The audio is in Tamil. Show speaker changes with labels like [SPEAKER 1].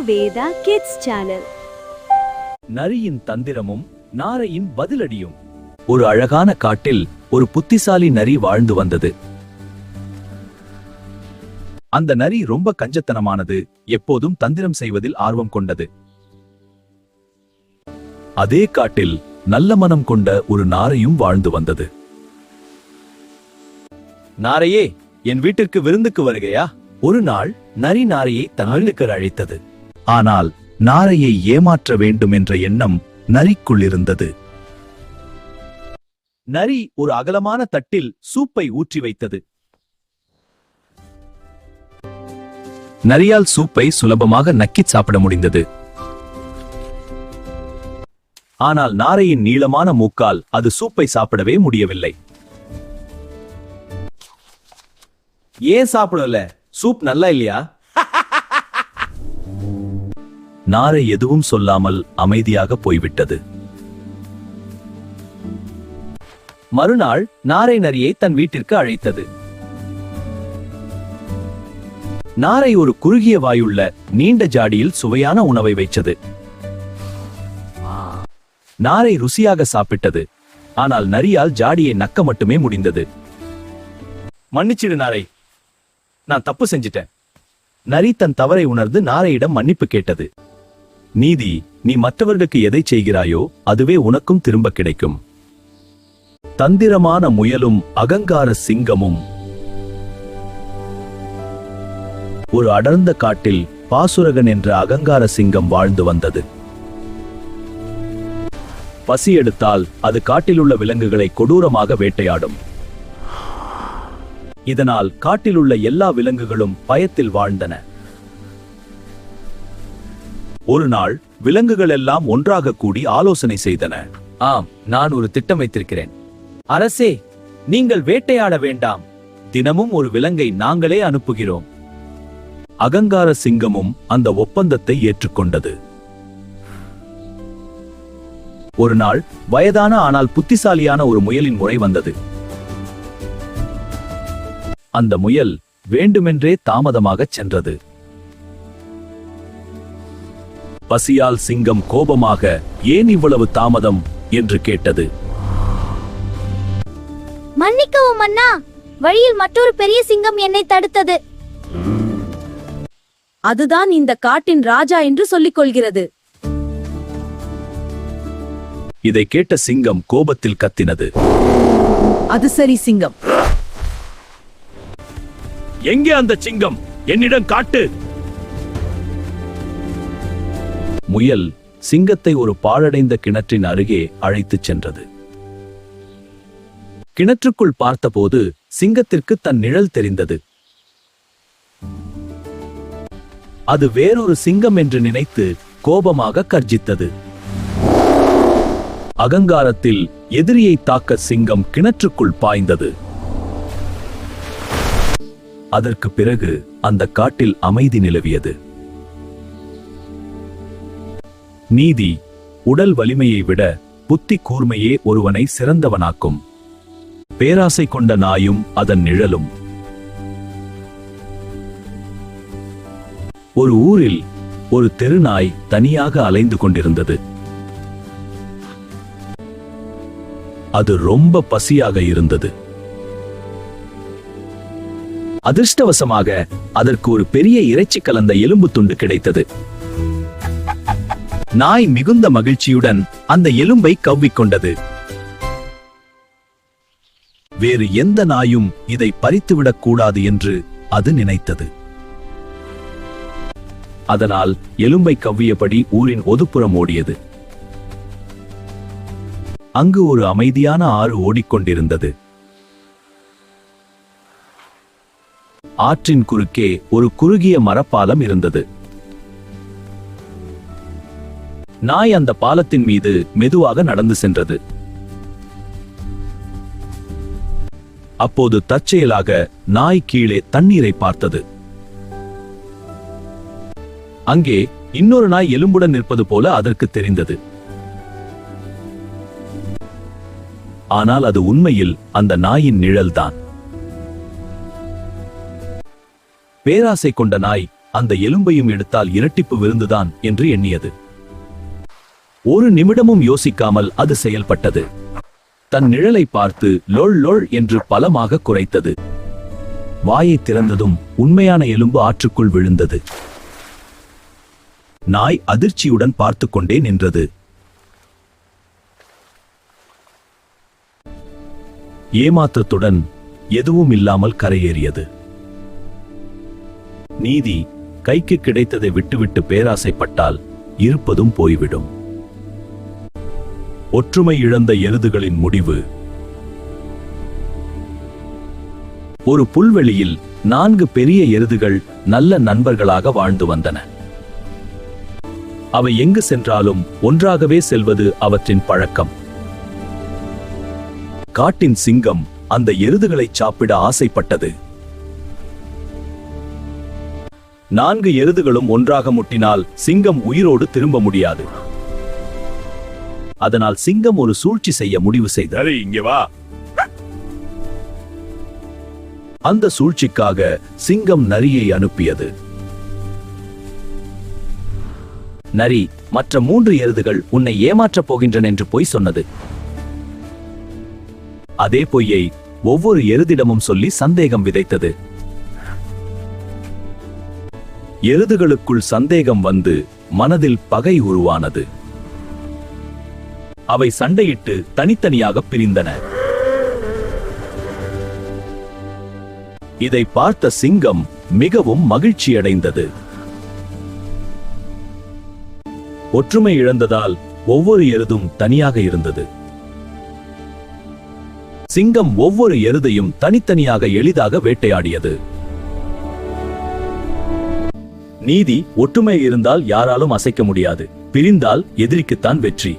[SPEAKER 1] Veda kids channel.
[SPEAKER 2] நரியின் தந்திரமும் நாரையின் பதிலடியும். ஒரு அழகான காட்டில் ஒரு புத்திசாலி நரி வாழ்ந்து வந்தது. அந்த நரி ரொம்ப கஞ்சத்தனமானது, எப்போதும் தந்திரம் செய்வதில் ஆர்வம் கொண்டது. அதே காட்டில் நல்ல மனம் கொண்ட ஒரு நாரையும் வாழ்ந்து வந்தது. நாரையே, என் வீட்டிற்கு விருந்துக்கு வருகையா? ஒரு நாள் நரி நாரையை தன் வீட்டுக்கு அழைத்தது. ஆனால் நாரையை ஏமாற்ற வேண்டும் என்ற எண்ணம் நரிக்குள் இருந்தது. நரி ஒரு அகலமான தட்டில் சூப்பை ஊற்றி வைத்தது. நரியால் சூப்பை சுலபமாக நக்கிச் சாப்பிட முடிந்தது. ஆனால் நாரையின் நீளமான மூக்கால் அது சூப்பை சாப்பிடவே முடியவில்லை. ஏன் சாப்பிடல? சூப் நல்லா இல்லையா? நாரை எதுவும் சொல்லாமல் அமைதியாக போய்விட்டது. மறுநாள் நாரை நரியை தன் வீட்டிற்கு அழைத்தது. நாரை ஒரு குறுகிய வாயுள்ள நீண்ட ஜாடியில் சுவையான உணவை வைத்தது. நாரை ருசியாக சாப்பிட்டது. ஆனால் நரியால் ஜாடியை நக்க மட்டுமே முடிந்தது. மன்னிச்சிடு நாரை, நான் தப்பு செஞ்சிட்டேன். நரி தன் தவறை உணர்ந்து நாரையிடம் மன்னிப்பு கேட்டது. நீதி, நீ மற்றவர்களுக்கு எதை செய்கிறாயோ அதுவே உனக்கும் திரும்ப கிடைக்கும். தந்திரமான முயலும் அகங்கார சிங்கமும். ஒரு அடர்ந்த காட்டில் பாசுரகன் என்ற அகங்கார சிங்கம் வாழ்ந்து வந்தது. பசி எடுத்தால் அது காட்டில் உள்ள விலங்குகளை கொடூரமாக வேட்டையாடும். இதனால் காட்டில் உள்ள எல்லா விலங்குகளும் பயத்தில் வாழ்ந்தன. ஒரு நாள் விலங்குகள் எல்லாம் ஒன்றாக கூடி ஆலோசனை செய்தன. ஆம், நான் ஒரு திட்டம் வைத்திருக்கிறேன். அரசே, நீங்கள் வேட்டையாட வேண்டாம். தினமும் ஒரு விலங்கை நாங்களே அனுப்புகிறோம். அகங்கார சிங்கமும் அந்த ஒப்பந்தத்தை ஏற்றுக்கொண்டது. ஒரு நாள் வயதான ஆனால் புத்திசாலியான ஒரு முயலின் முறை வந்தது. அந்த முயல் வேண்டுமென்றே தாமதமாக சென்றது. பசியால் சிங்கம் கோபமாக, ஏன் இவ்வளவு தாமதம் என்று கேட்டது.
[SPEAKER 3] மன்னிக்கவும் மன்னா, வழியில் மற்றொரு பெரிய சிங்கம் என்னை தடுத்தது.
[SPEAKER 1] அதுதான் இந்த காட்டின் ராஜா என்று சொல்லிக் கொள்கிறது.
[SPEAKER 2] இதை கேட்ட சிங்கம் கோபத்தில் கத்தினது.
[SPEAKER 1] அது சரி சிங்கம்.
[SPEAKER 2] எங்கே அந்த சிங்கம்? என்னிடம் காட்டு. முயல் சிங்கத்தை ஒரு பாழடைந்த கிணற்றின் அருகே அழைத்துச் சென்றது. கிணற்றுக்குள் பார்த்தபோது சிங்கத்திற்கு தன் நிழல் தெரிந்தது. அது வேறொரு சிங்கம் என்று நினைத்து கோபமாக கர்ஜித்தது. அகங்காரத்தில் எதிரியை தாக்க சிங்கம் கிணற்றுக்குள் பாய்ந்தது. அதற்கு பிறகு அந்த காட்டில் அமைதி நிலவியது. நீதி, உடல் வலிமையை விட புத்தி கூர்மையே ஒருவனை சிறந்தவனாக்கும். பேராசை கொண்ட நாயும் அதன் நிழலும். ஒரு ஊரில் ஒரு தெருநாய் தனியாக அலைந்து கொண்டிருந்தது. அது ரொம்ப பசியாக இருந்தது. அதிர்ஷ்டவசமாக அதற்கு ஒரு பெரிய இறைச்சி கலந்த எலும்பு துண்டு கிடைத்தது. நாய் மிகுந்த மகிழ்ச்சியுடன் அந்த எலும்பை கவ்விக்கொண்டது. வேறு எந்த நாயும் இதை பறித்துவிடக் கூடாது என்று அது நினைத்தது. அதனால் எலும்பை கவ்வியபடி ஊரின் ஒதுப்புறம் ஓடியது. அங்கு ஒரு அமைதியான ஆறு ஓடிக்கொண்டிருந்தது. ஆற்றின் குறுக்கே ஒரு குறுகிய மரப்பாலம் இருந்தது. நாய் அந்த பாலத்தின் மீது மெதுவாக நடந்து சென்றது. அப்போது தற்செயலாக நாய் கீழே தண்ணீரை பார்த்தது. அங்கே இன்னொரு நாய் எலும்புடன் நிற்பது போல அதற்கு தெரிந்தது. ஆனால் அது உண்மையில் அந்த நாயின் நிழல்தான். பேராசை கொண்ட நாய் அந்த எலும்பையும் எடுத்தால் இரட்டிப்பு விருந்துதான் என்று எண்ணியது. ஒரு நிமிடமும் யோசிக்காமல் அது செயல்பட்டது. தன் நிழலை பார்த்து லொள் லொள் என்று பலமாக குரைத்தது. வாயை திறந்ததும் உண்மையான எலும்பு ஆற்றுக்குள் விழுந்தது. நாய் அதிர்ச்சியுடன் பார்த்து கொண்டே நின்றது. ஏமாற்றத்துடன் எதுவும் இல்லாமல் கரையேறியது. நீதி, கைக்கு கிடைத்ததை விட்டுவிட்டு பேராசைப்பட்டால் இருப்பதும் போய்விடும். ஒற்றுமை இழந்த எருதுகளின் முடிவு. ஒரு புல்வெளியில் 4 பெரிய எருதுகள் நல்ல நண்பர்களாக வாழ்ந்து வந்தன. அவை எங்கு சென்றாலும் ஒன்றாகவே செல்வது அவற்றின் பழக்கம். காட்டின் சிங்கம் அந்த எருதுகளை சாப்பிட ஆசைப்பட்டது. 4 எருதுகளும் ஒன்றாக முட்டினால் சிங்கம் உயிரோடு திரும்ப முடியாது. அதனால் சிங்கம் ஒரு சூழ்ச்சி செய்ய முடிவு செய்தது. இங்கே வா. அந்த சூழ்ச்சிக்காக சிங்கம் நரியை அனுப்பியது. நரி, மற்ற 3 எருதுகள் உன்னை ஏமாற்றப் போகின்றன என்று பொய் சொன்னது. அதே பொய்யை ஒவ்வொரு எருதிடமும் சொல்லி சந்தேகம் விதைத்தது. எருதுகளுக்குள் சந்தேகம் வந்து மனதில் பகை உருவானது. அவை சண்டையிட்டு தனித்தனியாக பிரிந்தன. இதை பார்த்த சிங்கம் மிகவும் மகிழ்ச்சியடைந்தது. ஒற்றுமை இழந்ததால் ஒவ்வொரு எருதும் தனியாக இருந்தது. சிங்கம் ஒவ்வொரு எருதையும் தனித்தனியாக எளிதாக வேட்டையாடியது. நீதி, ஒற்றுமை இருந்தால் யாராலும் அசைக்க முடியாது. பிரிந்தால் எதிரிக்குத்தான் வெற்றி.